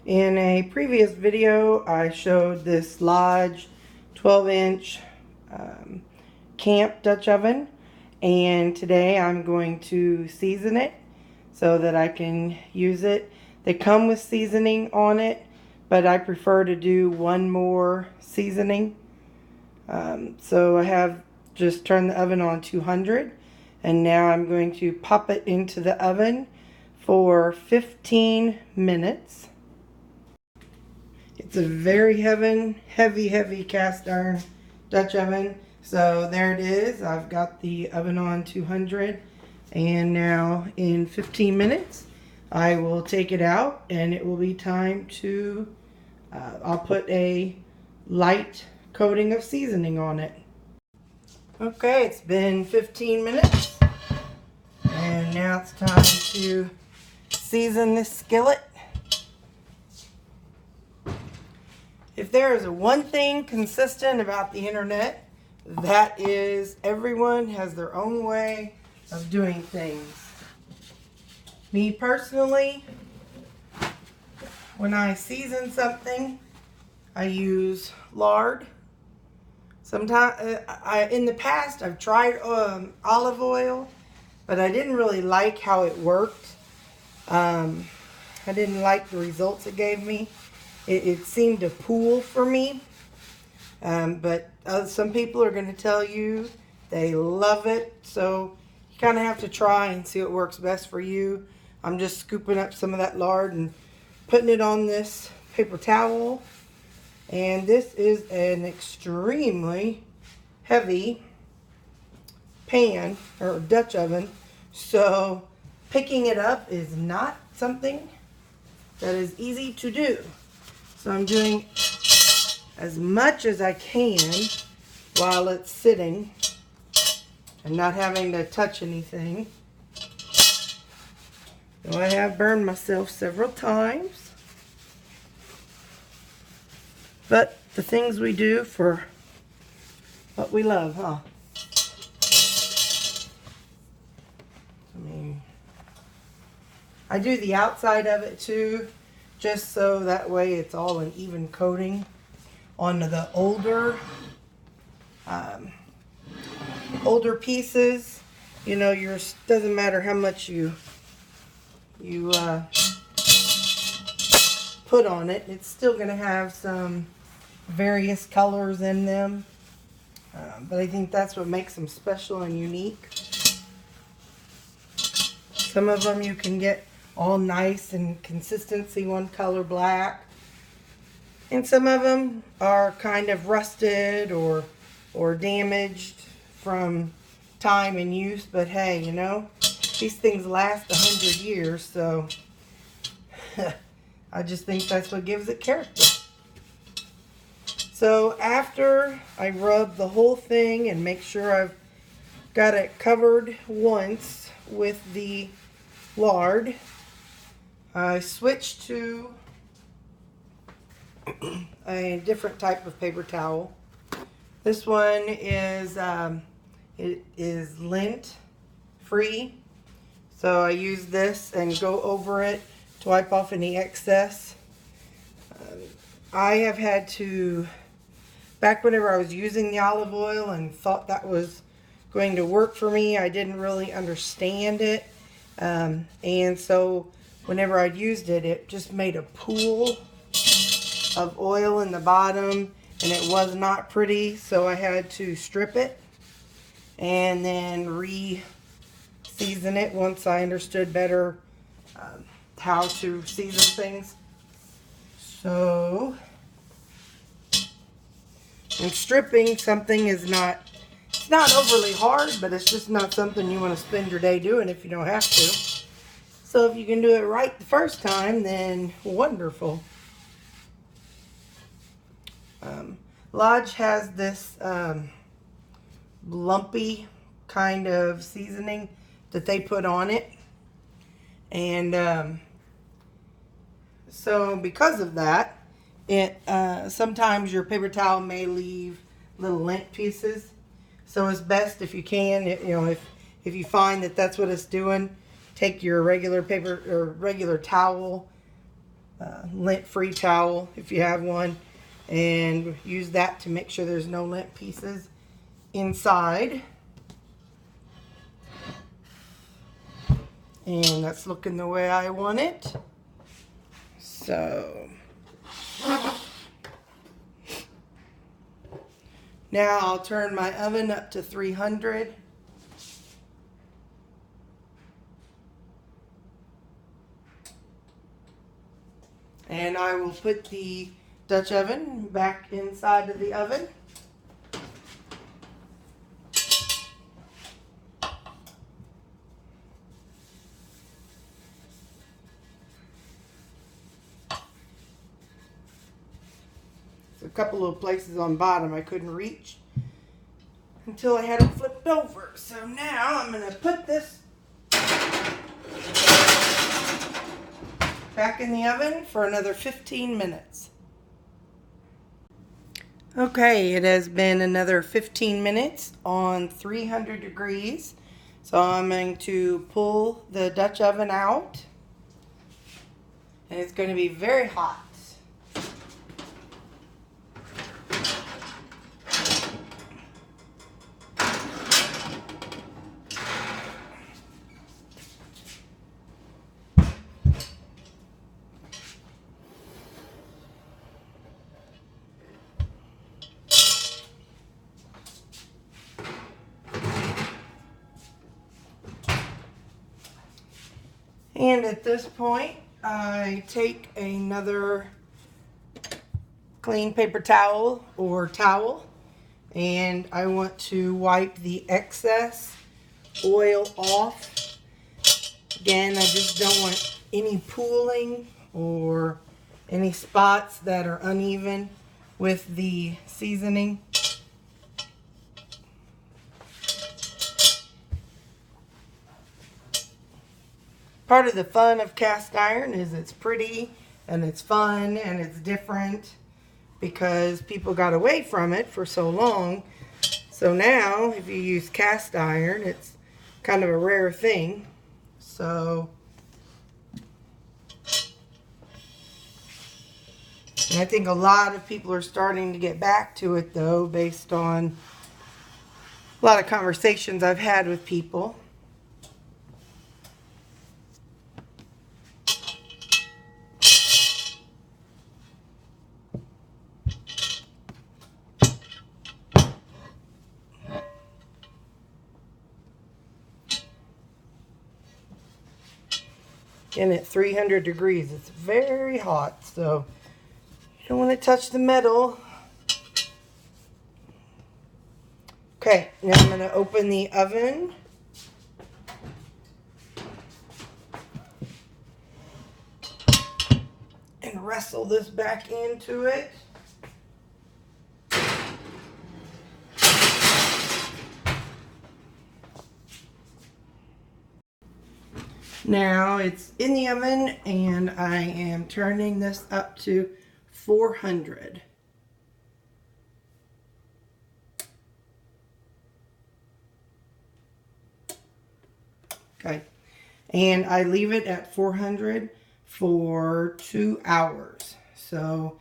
In a previous video, I showed this Lodge 12-inch camp Dutch oven, and today I'm going to season it so that I can use it. They come with seasoning on it, but I prefer to do one more seasoning. So I have just turned the oven on 200, and now I'm going to pop it into the oven for 15 minutes. It's a very heavy cast iron Dutch oven. So there it is. I've got the oven on 200, and now in 15 minutes I will take it out and it will be time to I'll put a light coating of seasoning on it. Okay, it's been 15 minutes and now it's time to season this skillet. If there is one thing consistent about the internet, that is everyone has their own way of doing things. Me personally, when I season something, I use lard. Sometimes, in the past, I've tried olive oil, but I didn't really like how it worked. I didn't like the results it gave me. It seemed to pool for me, but some people are going to tell you they love it, so you kind of have to try and see what works best for you. I'm just scooping up some of that lard and putting it on this paper towel, and this is an extremely heavy pan or Dutch oven, so picking it up is not something that is easy to do. So I'm doing as much as I can while it's sitting and not having to touch anything. So I have burned myself several times. But the things we do for what we love, huh? I do the outside of it too, just so that way it's all an even coating on the older pieces. You know, yours doesn't matter how much you put on it, it's still going to have some various colors in them, but I think that's what makes them special and unique. Some of them you can get all nice and consistency, one color black, and some of them are kind of rusted or damaged from time and use. But hey, you know, these things last 100 years, so I just think that's what gives it character. So after I rub the whole thing and make sure I've got it covered once with the lard, I switch to a different type of paper towel. This one is it is lint free, so I use this and go over it to wipe off any excess. I have had to, back whenever I was using the olive oil and thought that was going to work for me, I didn't really understand it, and so whenever I'd used it, it just made a pool of oil in the bottom, and it was not pretty, so I had to strip it and then re-season it once I understood better how to season things. So, and stripping something is not, it's not overly hard, but it's just not something you want to spend your day doing if you don't have to. So if you can do it right the first time, then wonderful. Lodge has this lumpy kind of seasoning that they put on it, and so because of that, it sometimes your paper towel may leave little lint pieces. So it's best if you can, you know, if you find that that's what it's doing, take your regular paper or regular towel, lint-free towel if you have one, and use that to make sure there's no lint pieces inside. And that's looking the way I want it. So now I'll turn my oven up to 300. And I will put the Dutch oven back inside of the oven. A couple of places on bottom I couldn't reach until I had it flipped over. So now I'm going to put this back in the oven for another 15 minutes. Okay, it has been another 15 minutes on 300 degrees. So I'm going to pull the Dutch oven out, and it's going to be very hot. And at this point, I take another clean paper towel or towel, and I want to wipe the excess oil off. Again, I just don't want any pooling or any spots that are uneven with the seasoning. Part of the fun of cast iron is it's pretty and it's fun and it's different because people got away from it for so long. So now if you use cast iron, it's kind of a rare thing. So, and I think a lot of people are starting to get back to it though, based on a lot of conversations I've had with people. And at 300 degrees, it's very hot, so you don't want to touch the metal. Okay, now I'm going to open the oven. And wrestle this back into it. Now it's in the oven and I am turning this up to 400. Okay, and I leave it at 400 for 2 hours. So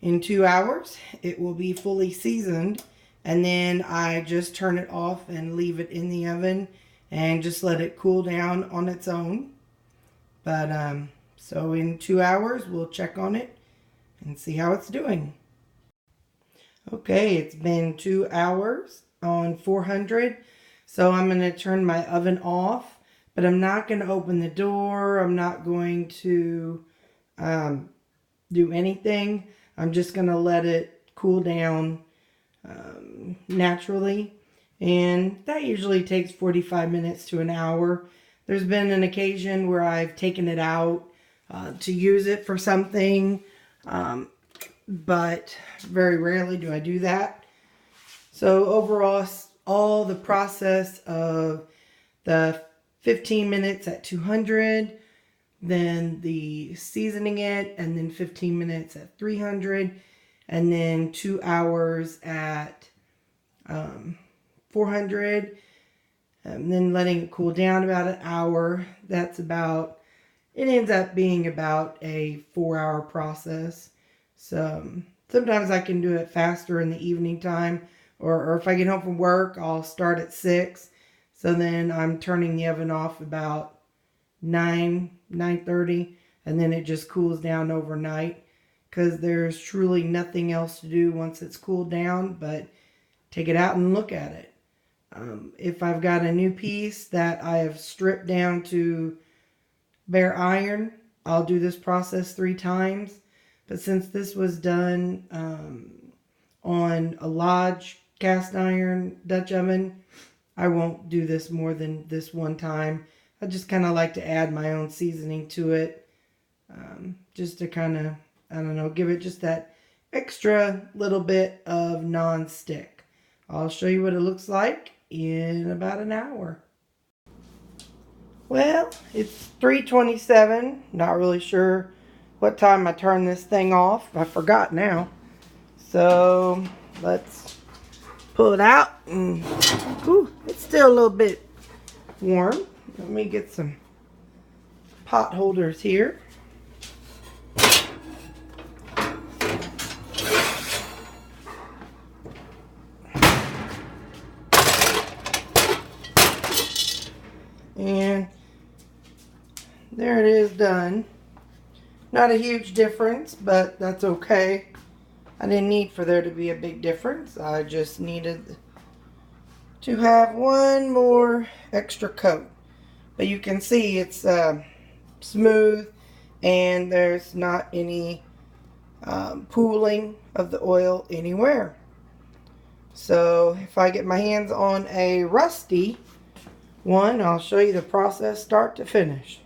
in 2 hours it will be fully seasoned, and then I just turn it off and leave it in the oven and just let it cool down on its own. But so in 2 hours we'll check on it and see how it's doing. Okay, it's been 2 hours on 400. So I'm going to turn my oven off, but I'm not going to open the door. I'm not going to do anything. I'm just going to let it cool down naturally. And that usually takes 45 minutes to an hour. There's been an occasion where I've taken it out to use it for something, but very rarely do I do that. So overall, all the process of the 15 minutes at 200, then the seasoning it, and then 15 minutes at 300, and then 2 hours at 400, and then letting it cool down about an hour. That's about it ends up being about a 4-hour process. So sometimes I can do it faster in the evening time, or if I get home from work, I'll start at 6. So then I'm turning the oven off about 9:30, and then it just cools down overnight, because there's truly nothing else to do once it's cooled down but take it out and look at it. If I've got a new piece that I have stripped down to bare iron, I'll do this process 3 times. But since this was done on a Lodge cast iron Dutch oven, I won't do this more than this one time. I just kind of like to add my own seasoning to it, just to kind of, I don't know, give it just that extra little bit of non-stick. I'll show you what it looks like in about an hour. Well, it's 3:27. Not really sure what time I turned this thing off. I forgot now. So let's pull it out. And it's still a little bit warm. Let me get some pot holders here. And there it is done. Not a huge difference, but that's okay. I didn't need for there to be a big difference. I just needed to have one more extra coat. But you can see it's smooth, and there's not any pooling of the oil anywhere. So if I get my hands on a rusty one, I'll show you the process start to finish.